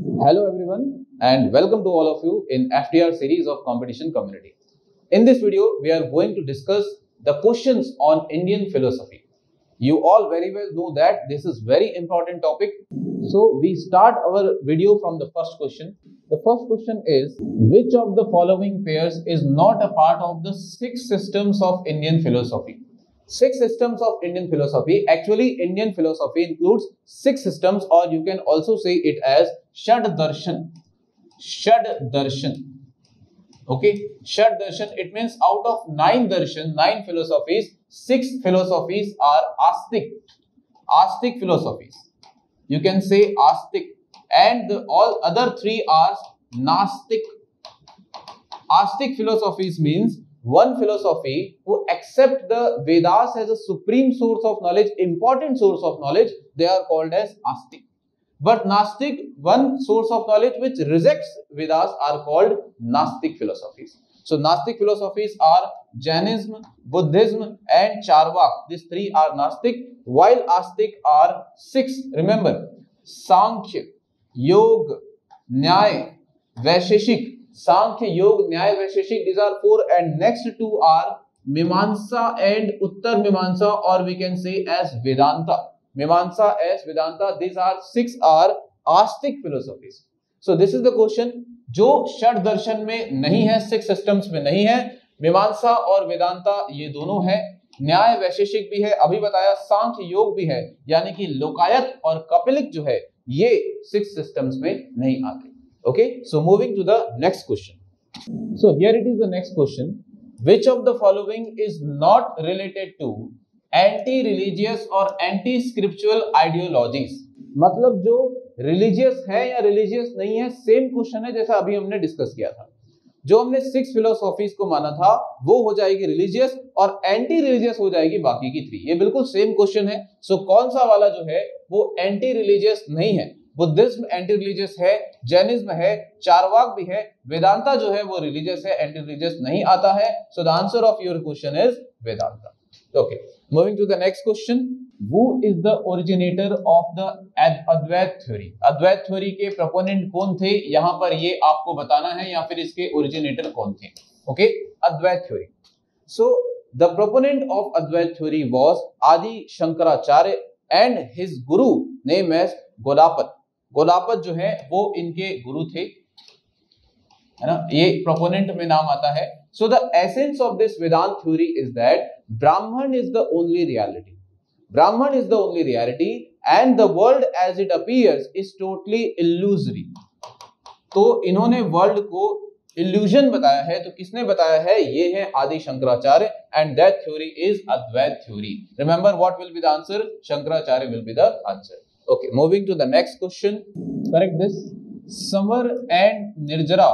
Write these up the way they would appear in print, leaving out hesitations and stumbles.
Hello everyone and welcome to all of you in FTR series of competition community. In this video, we are going to discuss the questions on Indian philosophy. You all very well know that this is very important topic. So we start our video from the first question. The first question is, which of the following pairs is not a part of the 6 systems of Indian philosophy? 6 systems of Indian philosophy. Actually, Indian philosophy includes 6 systems, or you can also say it as Shad Darshan. Shad Darshan. Okay, Shad Darshan. It means out of 9 darshan, 9 philosophies, 6 philosophies are Astic. Astic philosophies. You can say Astic, and all other 3 are Nastic. Astic philosophies means one philosophy who accept the Vedas as a supreme source of knowledge, important source of knowledge. They are called as Astic. But Nastic, one source of knowledge which rejects Vedas, are called Nastic philosophies. So Nastic philosophies are Jainism, Buddhism and Charvak. These 3 are Nastic, while Astic are 6. Remember, Sankhya, Yoga, Nyaya, Vaisheshik. Sankhya, Yoga, Nyaya, Vaisheshik, these are 4, and next 2 are Mimamsa and Uttar Mimamsa, or we can say as Vedanta. Mimamsa as Vedanta, these are 6 are Astic philosophies. So this is the question जो षड दर्शन में नहीं है, 6 systems में नहीं है. मीमांसा और वेदांता ये दोनों है, न्याय वैशेषिक भी है, अभी बताया सांख्य योग भी है, यानी कि लोकायत और कपिलिक जो है ये 6 systems में नहीं आते. Okay, so moving to the next question. So here it is the next question. Which of the following is not related to anti-religious or anti-scriptural ideologies? मतलब जो रिलीजियस है या रिलीजियस नहीं है, सेम क्वेश्चन है जैसा अभी हमने डिस्कस किया था. जो हमने 6 फिलोसॉफीज को माना था वो हो जाएगी रिलीजियस और एंटी रिलीजियस हो जाएगी बाकी की 3. ये बिल्कुल सेम क्वेश्चन है. सो कौन सा वाला जो है वो एंटी रिलीजियस नहीं है? बुद्धिज्म एंटी रिलीजियस है, जैनिज्म है, चारवाक भी है, वेदांता जो है वो रिलीजियस है, एंटी रिलीजियस नहीं आता है. So the answer of your question is Vedanta. Okay, moving to the next question. Who is the originator of the Advaita theory? Advaita theory के प्रोपोनेंट कौन थे? यहां पर ये आपको बताना है, या फिर इसके ओरिजिनेटर कौन थे. Okay, Advaita theory. So the proponent of Advaita theory was Adi Shankaracharya and his guru name as Golapat. Golapat जो है वो इनके गुरु थे, है ना, ये प्रोपोनेंट में नाम आता है. So the essence of this Vedanta theory is that Brahman is the only reality. Brahman is the only reality and the world as it appears is totally illusory. तो इन्होंने वर्ल्ड को illusion बताया है. तो किसने बताया है? ये है आदि Shankaracharya, and that theory is Advait theory. Remember what will be the answer? Shankaracharya will be the answer. Okay, moving to the next question. Correct this. Samvar and Nirjara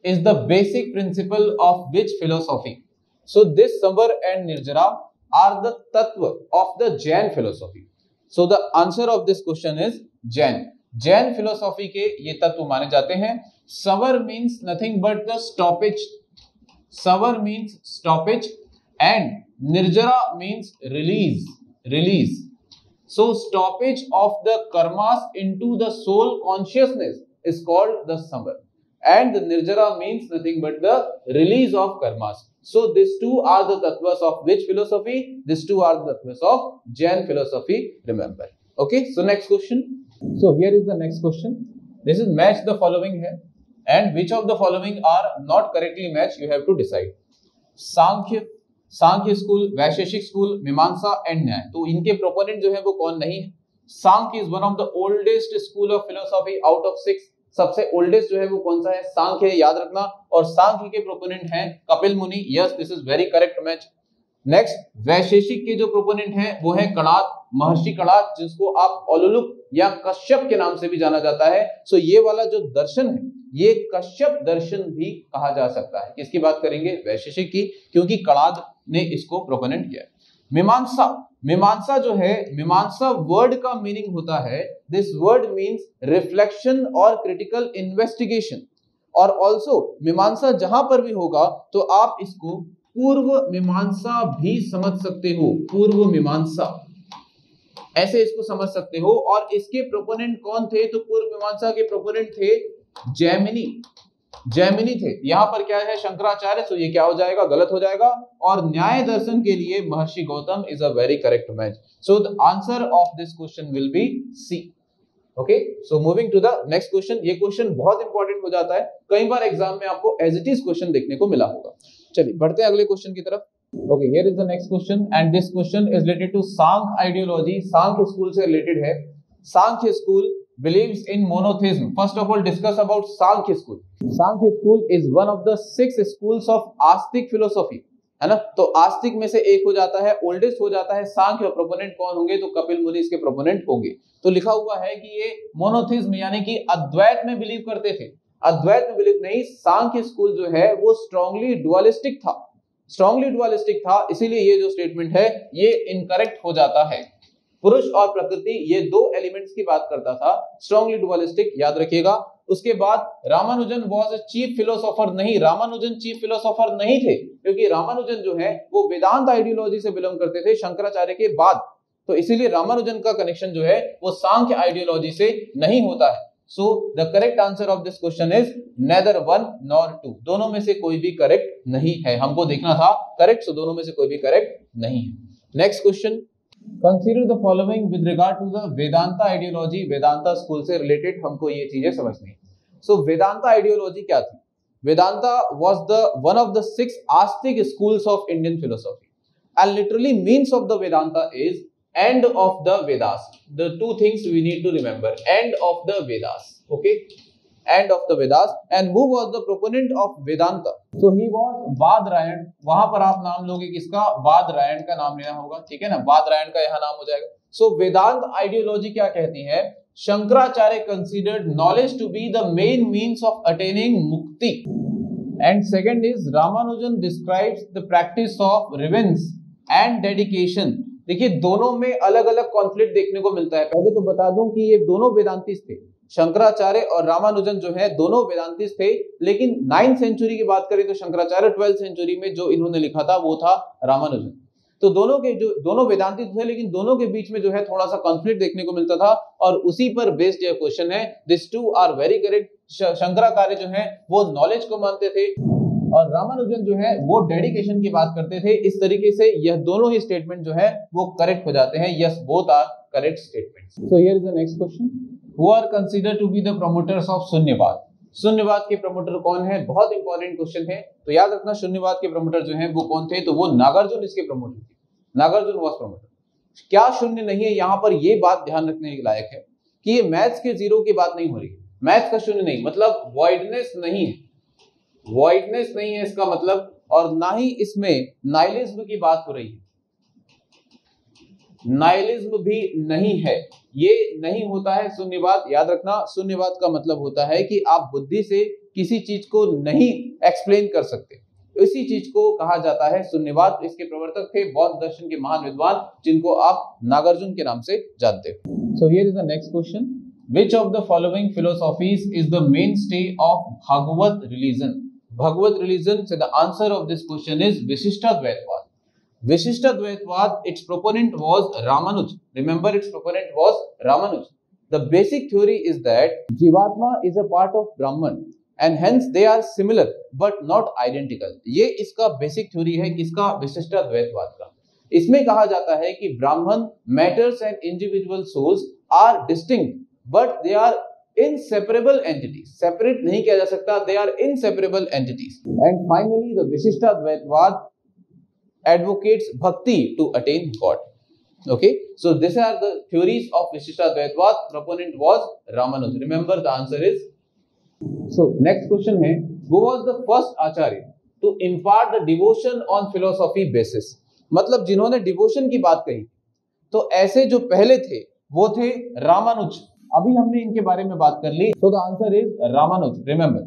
is the basic principle of which philosophy? So this Samvar and Nirjara are the tattva of the Jain philosophy. So the answer of this question is Jain. Jain philosophy के ये तत्व माने जाते हैं. Savar means nothing but the stoppage. Savar means stoppage and Nirjara means release. Release. So stoppage of the karmas into the soul consciousness is called the Savar. And the Nirjara means nothing but the release of karmas. So these 2 are the tattvas of which philosophy? These 2 are the tattvas of Jain philosophy, remember. Okay, so next question. So here is the next question. This is match the following here, and which of the following are not correctly matched? You have to decide. Sankhya school, Vaisheshika school, मीमांसा and न्याय. तो इनके proponent जो है वो कौन नहीं है? Sankhya is one of the oldest school of philosophy out of 6. सबसे ओल्डेस्ट जो है वो कौन सा है? सांख्य, याद रखना. और सांख्य के प्रोपोनेंट हैं Kapil Muni. Yes, this is very correct match. Next, Vaisheshika के जो प्रोपोनेंट हैं वो है कणाद, महर्षि कणाद, जिसको आप औलुलुक या कश्यप के नाम से भी जाना जाता है. सो ये वाला जो दर्शन है ये कश्यप दर्शन भी कहा जा सकता है. किसकी बात करेंगे? वैशेषिक की, क्योंकि कणाद ने इसको प्रोपोनेंट किया. मीमांसा, मीमांसा जो है, मीमांसा वर्ड का मीनिंग होता है, दिस वर्ड मीन्स रिफ्लेक्शन और क्रिटिकल इन्वेस्टिगेशन. और ऑल्सो मीमांसा जहां पर भी होगा तो आप इसको पूर्व मीमांसा भी समझ सकते हो. पूर्व मीमांसा, ऐसे इसको समझ सकते हो। और इसके प्रोपोनेंट कौन थे? तो पूर्व मीमांसा के प्रोपोनेंट थे जैमिनी थे। यहाँ पर क्या है? शंकराचार्य। सो ये क्या हो जाएगा? गलत हो जाएगा। और न्याय दर्शन के लिए Maharshi Gautam is a very correct match. So the answer of this question will be C. Okay, so moving to the next question. ये क्वेश्चन बहुत इंपॉर्टेंट हो जाता है, कई बार एग्जाम में आपको एज इट इज क्वेश्चन देखने को मिला होगा। चलिए बढ़ते हैं अगले क्वेश्चन की तरफ। Okay, here is the next question and this question is related to Sankhya ideology. Sankhya school से रिलेटेड है। Sankhya school believes in monotheism. First of all, discuss about Sankhya school. Sankhya school is one of the 6 schools of Astik philosophy, है ना। तो आस्तिक में से एक हो जाता है, ओल्डेस्ट हो जाता है सांख्य। प्रोपोनेंट कौन होंगे? तो कपिल मुनि इसके प्रोपोनेंट होंगे। तो लिखा हुआ है कि ये मोनोथिज्म यानी कि अद्वैत में बिलीव करते थे। अद्वैत में बिलीव नहीं, सांख्य स्कूल जो है वो स्ट्रांगली डुअलिस्टिक था। इसीलिए ये जो स्टेटमेंट है ये इनकरेक्ट हो जाता है। पुरुष और प्रकृति ये दो एलिमेंट्स की बात करता था, स्ट्रांगली डुअलिस्टिक, याद रखिएगा। उसके बाद Ramanujan was a chief philosopher नहीं, रामानुजन चीफ फिलोसोफर नहीं थे, क्योंकि रामानुजन जो है वो वेदांत आइडियोलॉजी से बिलोंग करते थे शंकराचार्य के बाद। तो इसीलिए रामानुजन का कनेक्शन जो है वो सांख्य आइडियोलॉजी से नहीं होता है। So the correct answer of this question is nether 1 nor 2। दोनों में से कोई भी करेक्ट नहीं है। हमको देखना था करेक्ट, सो दोनों में से कोई भी करेक्ट नहीं है। Next question, consider the following with regard to the Vedanta ideology. Vedanta school से रिलेटेड हमको ये चीजें समझनी है। सो वेदांता आइडियोलॉजी क्या थी? Vedanta was the one of the 6 astika schools of Indian philosophy and literally means of the Vedanta is end of the Vedas. The two things we need to remember, end of the Vedas. Okay, end of the Vedas. And who was the proponent of Vedanta? So he was Badarayana. वहां पर आप नाम लोगे किसका? बादरायण का नाम लेना होगा, ठीक है ना। बादरायण का यहाँ नाम हो जाएगा। सो वेदांत आइडियोलॉजी क्या कहती है? Shankaracharya considered knowledge to be the main means of attaining mukti. And second is Ramanujan describes the practice of revenge and dedication. देखिए दोनों में अलग अलग कॉन्फ्लिक्ट देखने को मिलता है। पहले तो बता दूं कि ये दोनों वेदांतिस्ट थे, शंकराचार्य और रामानुजन जो है दोनों वेदांतिस्ट थे। लेकिन 9th सेंचुरी की बात करें तो शंकराचार्य, 12th सेंचुरी में जो इन्होंने लिखा था वो था रामानुजन। तो दोनों वेदांती थे, लेकिन दोनों के बीच में जो है थोड़ा सा कॉन्फ्लिक्ट देखने को मिलता था, और उसी पर बेस्ड ये क्वेश्चन है। This two are very correct. Shankaracharya जो है वो नॉलेज को मानते थे और रामानुजन जो है वो डेडिकेशन की बात करते थे। इस तरीके से यह दोनों ही स्टेटमेंट जो है वो करेक्ट हो जाते हैं। Yes, both are correct statements. So here is the next question, who are considered to be the promoters of Shunyavad. Shunyavad के प्रमोटर कौन है? बहुत इंपॉर्टेंट क्वेश्चन है, तो याद रखना शून्यवाद के प्रमोटर जो है वो कौन थे? तो वो नागार्जुन इसके प्रमोटर थे। Nagarjuna was promoter. क्या शून्य नहीं है? यहाँ पर ये बात ध्यान रखने के लायक है कि ये मैथ्स के जीरो की बात नहीं हो रही है। मैथ्स का शून्य नहीं मतलब वॉइडनेस नहीं है, वॉइडनेस नहीं है इसका मतलब, और ना ही इसमें नाइलिज्म की बात हो रही है। नाइलिज्म भी नहीं है, ये नहीं होता है शून्यवाद। याद रखना, शून्यवाद का मतलब होता है कि आप बुद्धि से किसी चीज को नहीं एक्सप्लेन कर सकते, इसी चीज को कहा जाता है शून्यवाद। इसके प्रवर्तक थे बौद्ध दर्शन के महान विद्वान, जिनको आप नागार्जुन के नाम से जानते हो। So here is the next question, which of the following philosophies is the mainstay of Bhagwat religion. Bhagwat religion से the answer of this question is Vishishtadvaitvad. Vishishtadvaitwad, its proponent was Ramanuj. Remember, its proponent was Ramanuj. The basic theory is that Jivatma is a part of Brahman and hence they are similar but not identical. ये इसका basic theory है किसका? विशिष्टाद्वैतवाद का। इसमें कहा जाता है कि ब्राह्मण, matters and individual souls are distinct but they are inseparable entities. Separate नहीं किया जा सकता, they are inseparable entities. And finally, the Vishishtadvaitwad advocates bhakti to attain God. Okay, so these are the theories of Vishishtadvaitwad. Proponent was Ramanuj. Remember, the answer is. So next question है, who was the first acharya to impart the devotion on philosophy basis? मतलब जिन्होंने devotion की बात कही, तो ऐसे जो पहले थे वो थे रामानुज। अभी हमने इनके बारे में बात कर ली, so the answer is Ramanuj. Remember.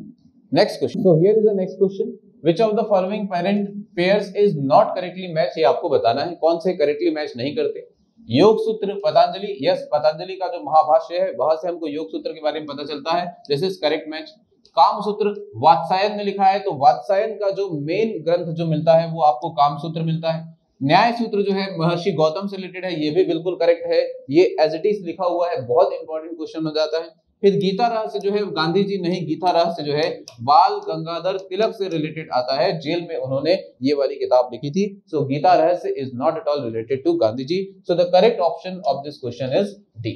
Next question. So here is the next question. Which of the following parent pairs is not correctly matched? ये आपको बताना है कौन से करेक्टली मैच नहीं करते। योग सूत्र पतंजलि, यस, पतंजलि का जो महाभाष्य है वहां से हमको योग सूत्र के बारे में पता चलता है, दिस इज करेक्ट मैच। काम सूत्र वात्सायन ने लिखा है, तो वात्सायन का जो मेन ग्रंथ जो मिलता है वो आपको काम सूत्र मिलता है। न्याय सूत्र जो है महर्षि गौतम से रिलेटेड है, ये भी बिल्कुल करेक्ट है, ये एज इट इज लिखा हुआ है, बहुत इंपॉर्टेंट क्वेश्चन हो जाता है। फिर गीता रहस्य जो है गांधी जी नहीं, गीता रहस्य जो है बाल गंगाधर तिलक से रिलेटेड आता है, जेल में उन्होंने ये वाली किताब लिखी थी। So Gita Rahasya is not at all related to Gandhi ji. So the correct option of this question is D.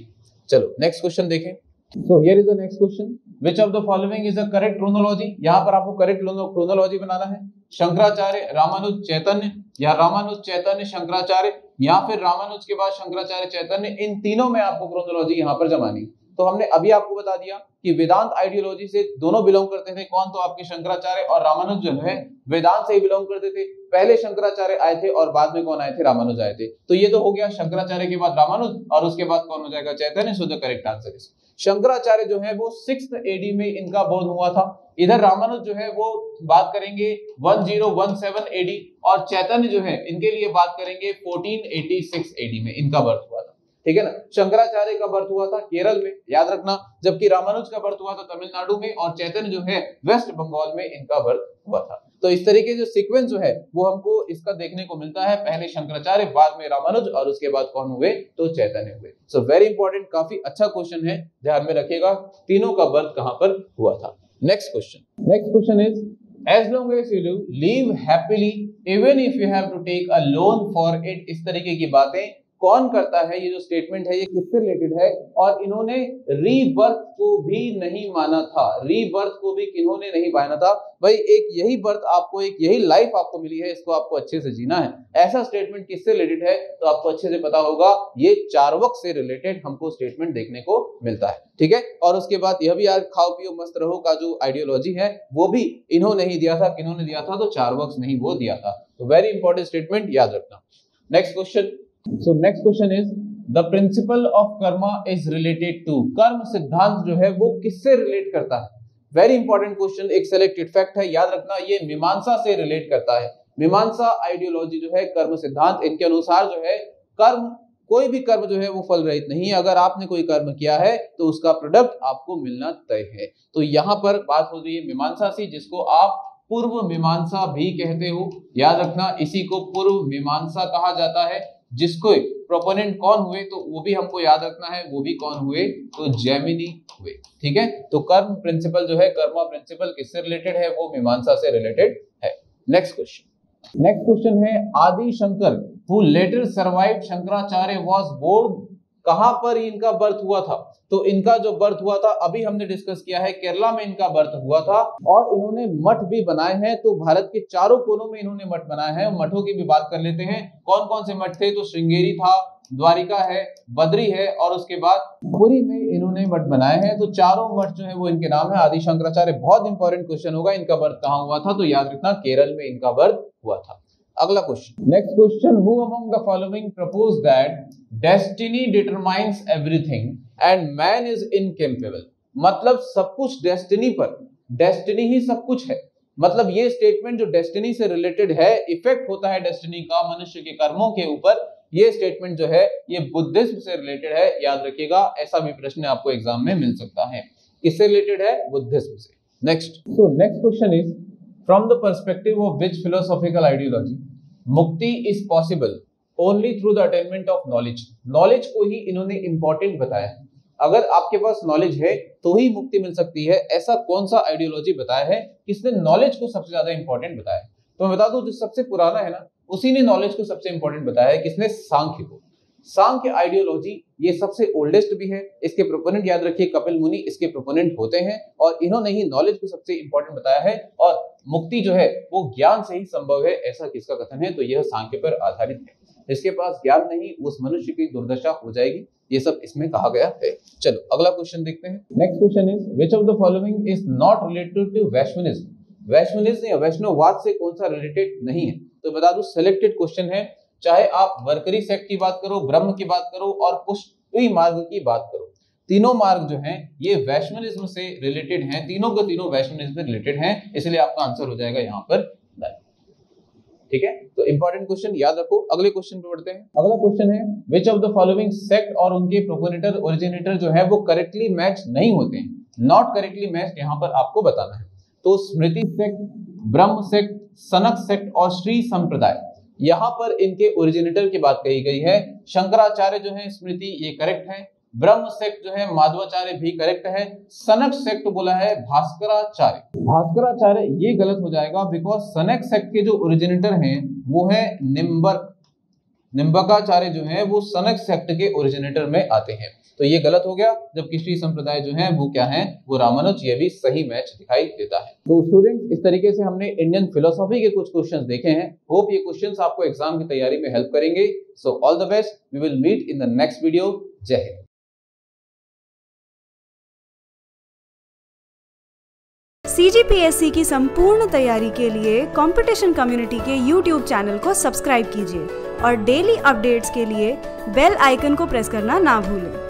चलो नेक्स्ट क्वेश्चन देखें। So here is the next question. Which of the following is the correct chronology? यहाँ पर आपको correct chronology बनाना है। शंकराचार्य, रामानुज, चैतन्य, या रामानुज, चैतन्य, शंकराचार्य, या फिर रामानुज के बाद शंकराचार्य, चैतन्य, इन तीनों में आपको chronology यहाँ पर जमानी। तो हमने अभी आपको बता दिया कि वेदांत आइडियोलॉजी से दोनों बिलोंग करते थे, कौन? तो आपके शंकराचार्य, और रामानुज जो है वेदांत से ही बिलोंग करते थे। पहले शंकराचार्य आए थे और बाद में कौन आए थे? रामानुज आए थे। तो ये तो हो गया शंकराचार्य के बाद रामानुज, और उसके बाद कौन हो जाएगा? Chaitanya. So the correct answer is Shankaracharya जो है वो 6th AD में इनका बोध हुआ था। इधर रामानुज जो है वो बात करेंगे 1017 AD, और चैतन्य जो है इनके लिए बात करेंगे 1486 AD में इनका बर्थ हुआ था। ठीक है ना। शंकराचार्य का बर्थ हुआ था केरल में, याद रखना, जबकि रामानुज का बर्थ हुआ था तमिलनाडु में, और चैतन्य जो है वेस्ट बंगाल में इनका बर्थ हुआ था। तो इस तरीके जो सीक्वेंस जो है वो हमको इसका देखने को मिलता है, पहले शंकराचार्य, बाद में रामानुज, और उसके बाद कौन हुए? तो चैतन्य हुए। सो वेरी इंपॉर्टेंट, काफी अच्छा क्वेश्चन है, ध्यान में रखिएगा तीनों का बर्थ कहां पर हुआ था। Next question is as long as you live happily even if you have to take a loan for it। इस तरीके की बातें कौन करता है? ये जो स्टेटमेंट है ये किससे रिलेटेड है? और इन्होंने रीबर्थ को भी नहीं माना था, रीबर्थ को भी किन्होंने नहीं माना था? भाई एक यही बर्थ आपको, एक यही लाइफ आपको मिली है, इसको आपको अच्छे से जीना है। ऐसा स्टेटमेंट किससे रिलेटेड है? तो आपको अच्छे से पता होगा, ये चार्वाक से रिलेटेड हमको स्टेटमेंट देखने को मिलता है। ठीक है। और उसके बाद यह भी यार खाओ पियो मस्त रहो का जो आइडियोलॉजी है वो भी इन्होंने ही दिया था। किन्होंने दिया था? तो चार्वाक ने ही वो दिया था। तो वेरी इंपॉर्टेंट स्टेटमेंट, याद रखना। Next question. So next question is the principle of karma is related to। कर्म सिद्धांत जो है वो किससे रिलेट करता है? वेरी इंपॉर्टेंट क्वेश्चन, एक सेलेक्टेड फैक्ट है, याद रखना, ये मीमांसा से रिलेट करता है। मीमांसा आइडियोलॉजी जो है, कर्म सिद्धांत, इनके अनुसार जो है कर्म, कोई भी कर्म जो है वो फल रहित नहीं है। अगर आपने कोई कर्म किया है तो उसका प्रोडक्ट आपको मिलना तय है। तो यहाँ पर बात हो रही है मीमांसा से, जिसको आप पूर्व मीमांसा भी कहते हो, याद रखना, इसी को पूर्व मीमांसा कहा जाता है। जिसको प्रोपोनेंट कौन हुए? तो वो भी हमको याद रखना है, वो भी कौन हुए? तो जैमिनी हुए। ठीक है। तो कर्म प्रिंसिपल जो है, कर्मा प्रिंसिपल किससे रिलेटेड है? वो मीमांसा से रिलेटेड है। नेक्स्ट क्वेश्चन है Adi Shankar who later survived Shankaracharya was born, कहां पर इनका बर्थ हुआ था? तो इनका जो बर्थ हुआ था अभी हमने डिस्कस किया है, केरला में इनका बर्थ हुआ था, और इन्होंने मठ भी बनाए हैं। तो भारत के चारों कोनों में इन्होंने मठ बनाए हैं। मठों की भी बात कर लेते हैं, कौन कौन से मठ थे? तो श्रृंगेरी था, द्वारिका है, बद्री है, और उसके बाद पुरी में इन्होंने मठ बनाए हैं। तो चारों मठ जो है वो इनके नाम है। आदि शंकराचार्य, बहुत इंपॉर्टेंट क्वेश्चन होगा, इनका बर्थ कहाँ हुआ था? तो याद रखना केरल में इनका बर्थ हुआ था। अगला question, next question, who among the following propose that destiny determines everything and man is incapable. मतलब सब कुछ डेस्टिनी पर, डेस्टिनी ही सब कुछ है। मतलब ये स्टेटमेंट जो डेस्टिनी से रिलेटेड है, इफेक्ट होता है डेस्टिनी का मनुष्य के कर्मों के ऊपर, ये स्टेटमेंट जो है ये बुद्धिज्म से रिलेटेड है। याद रखिएगा, ऐसा भी प्रश्न आपको एग्जाम में मिल सकता है। किससे रिलेटेड है? बुद्धिज्म से। Next question is from the perspective of which philosophical ideology mukti is possible only through the attainment of knowledge. Knowledge को ही इन्होंने इंपॉर्टेंट बताया है। अगर आपके पास नॉलेज है तो ही मुक्ति मिल सकती है। ऐसा कौन सा आइडियोलॉजी बताया है किसने नॉलेज को सबसे ज्यादा इंपॉर्टेंट बताया है? तो मैं बता दूं, जो सबसे पुराना है ना, उसी ने नॉलेज को सबसे इंपॉर्टेंट बताया है। किसने? सांख्य को। सांख्य आइडियोलॉजी ये सबसे ओल्डेस्ट भी है। इसके प्रोपोनेंट याद रखिए, कपिल मुनि इसके प्रोपोनेंट होते हैं, और इन्होंने ही नॉलेज को सबसे इंपॉर्टेंट बताया है। और मुक्ति जो है वो ज्ञान से ही संभव है, ऐसा किसका कथन है? तो यह सांख्य पर आधारित है। जिसके पास ज्ञान नहीं, उस मनुष्य की दुर्दशा हो जाएगी, ये सब इसमें कहा गया है। चलो अगला क्वेश्चन देखते हैं। Next question is which of the following is not related to Vaishnavism. Vaishnavism या वैष्णववाद से कौन सा रिलेटेड नहीं है? तो बता दूं, सिलेक्टेड क्वेश्चन है। चाहे आप वर्करी सेक्ट की बात करो, ब्रह्म की बात करो, और पुष्टि मार्ग की बात करो, तीनों मार्ग जो हैं ये वैष्णविज्म से रिलेटेड हैं। तीनों के तीनों वैष्णविज्म से रिलेटेड हैं, इसलिए आपका आंसर हो जाएगा यहाँ पर। ठीक है, तो इंपॉर्टेंट क्वेश्चन याद रखो। अगले क्वेश्चन पे बढ़ते हैं। अगला क्वेश्चन है which of the following sect और उनके प्रोपोनेटर ओरिजिनेटर जो है वो करेक्टली मैच नहीं होते हैं। नॉट करेक्टली मैच यहाँ पर आपको बताना है। तो स्मृति सेक्ट, ब्रह्म सेक्ट, सनक सेक्ट और श्री संप्रदाय, यहाँ पर इनके ओरिजिनेटर की बात कही गई है। शंकराचार्य जो है स्मृति, ये करेक्ट है। ब्रह्म सेक्ट जो है माधवाचार्य भी करेक्ट है। सनक सेक्ट बोला है भास्कराचार्य। भास्कराचार्य ये गलत हो जाएगा बिकॉज सनक सेक्ट के जो ओरिजिनेटर हैं वो है निम्बकाचार्य जो है वो सनक सेक्ट के ओरिजिनेटर में आते हैं, तो ये गलत हो गया। जबकि श्री संप्रदाय जो है वो क्या है, वो रामानुज, ये भी सही मैच दिखाई देता है। तो स्टूडेंट्स, इस तरीके से हमने इंडियन फिलोसॉफी के कुछ क्वेश्चंस देखे हैं। होप ये क्वेश्चंस आपको एग्जाम की तैयारी में हेल्प करेंगे। So all the best, we will meet in the next video. जय हिंद। CGPSC की संपूर्ण तैयारी के लिए कंपटीशन कम्युनिटी के YouTube चैनल को सब्सक्राइब कीजिए और डेली अपडेट्स के लिए बेल आइकन को प्रेस करना ना भूलें।